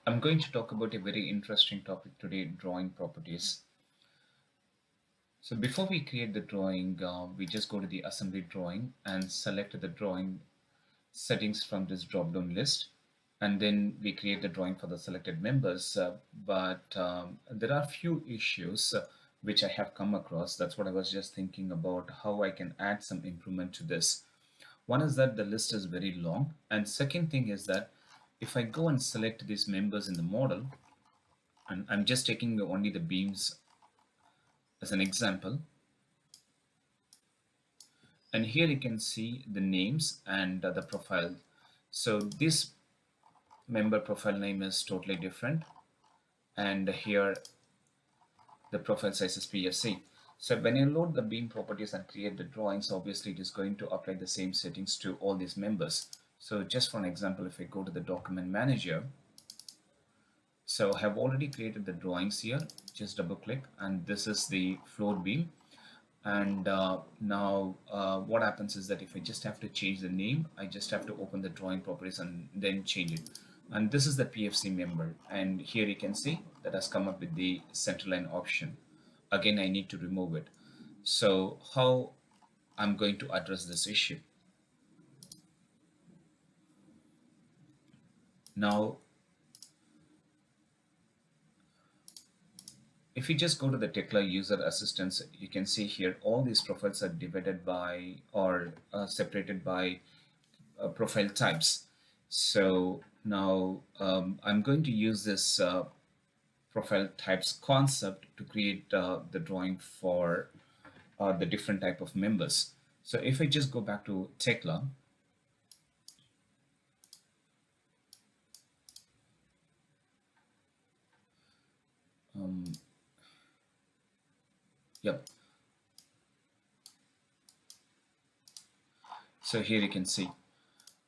I'm going to talk about a very interesting topic today, drawing properties. So before we create the drawing, we just go to the assembly drawing and select the drawing settings from this drop-down list. And then we create the drawing for the selected members. But there are few issues which I have come across. That's what I was just thinking about, how I can add some improvement to this. One is that the list is very long. And second thing is that if I go and select these members in the model, and I'm just taking only the beams as an example. And here you can see the names and the profile. So this member profile name is totally different. And here the profile size is PFC. So when you load the beam properties and create the drawings, obviously it is going to apply the same settings to all these members. So just for an example, if I go to the document manager, so I have already created the drawings here. Just double click, and this is the floor beam. And now what happens is that if I just have to change the name, I just have to open the drawing properties and then change it. And this is the PFC member, and here you can see that has come up with the center line option. Again, I need to remove it. So how I'm going to address this issue? Now if you just go to the Tekla user assistance, you can see here all these profiles are divided by or separated by profile types. So now I'm going to use this profile types concept to create the drawing for the different type of members. So if I just go back to Tekla, um, yep. So here you can see,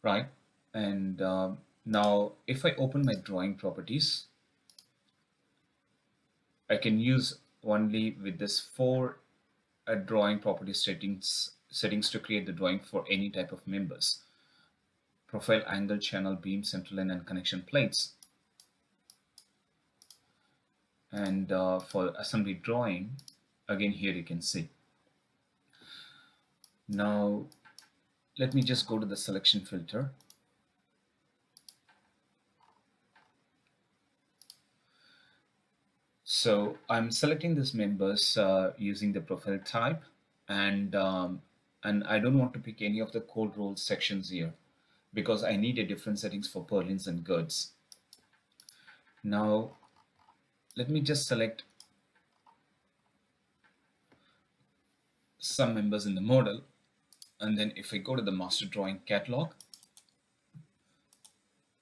right? And now if I open my drawing properties, I can use only with this four drawing property settings to create the drawing for any type of members: profile, angle, channel, beam, central line, and connection plates. And for assembly drawing, again here you can see. Now let me just go to the selection filter. So I'm selecting these members using the profile type, and I don't want to pick any of the cold roll sections here because I need a different settings for purlins and girds. Now let me just select some members in the model, and then if I go to the master drawing catalog,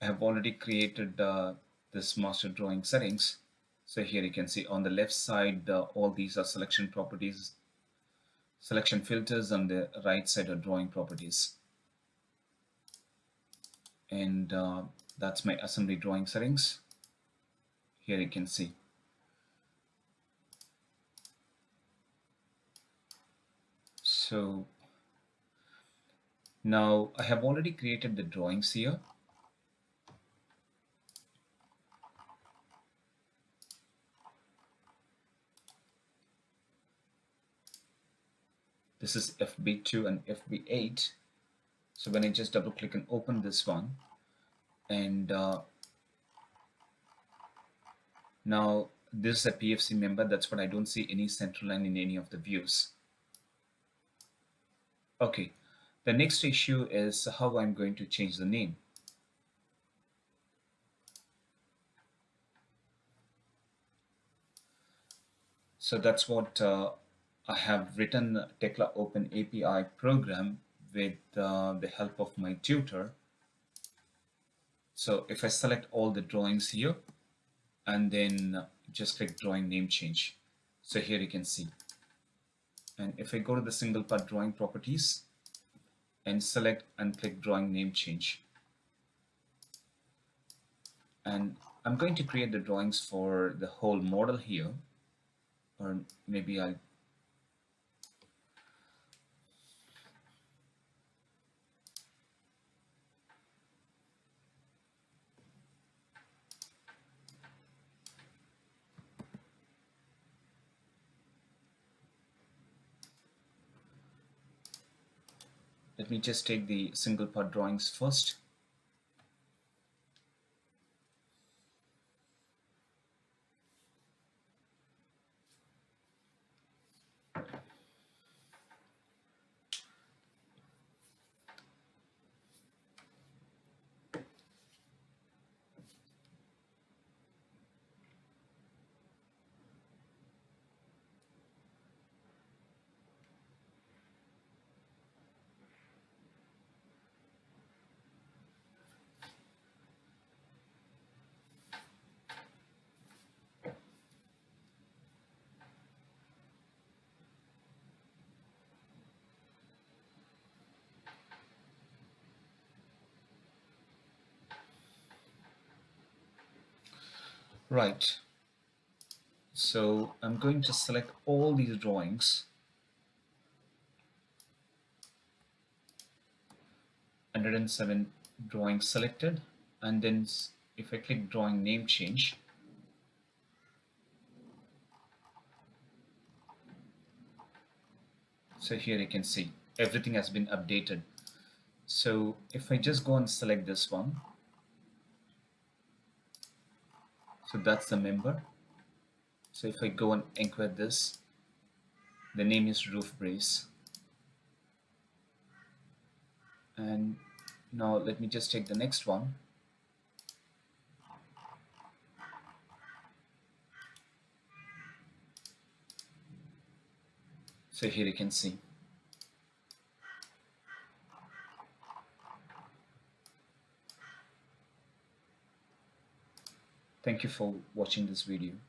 I have already created this master drawing settings. So here you can see on the left side all these are selection properties, selection filters. On the right side are drawing properties, and that's my assembly drawing settings. Here you can see. So now I have already created the drawings here. This is FB2 and FB8. So when I just double click and open this one, and now this is a PFC member. That's what I don't see any central line in any of the views. Okay, the next issue is how I'm going to change the name. So that's what I have written Tekla Open API program with the help of my tutor. So if I select all the drawings here and then just click drawing name change. So here you can see. And if I go to the single part drawing properties and select and click drawing name change, and I'm going to create the drawings for the whole model here, or maybe I'll Let me just take the single part drawings first. Right. So I'm going to select all these drawings, 107 drawings selected, and then if I click drawing name change, so here you can see everything has been updated. So if I just go and select this one, so that's the member. So if I go and inquire this, the name is roof brace. And now let me just take the next one. So here you can see. Thank you for watching this video.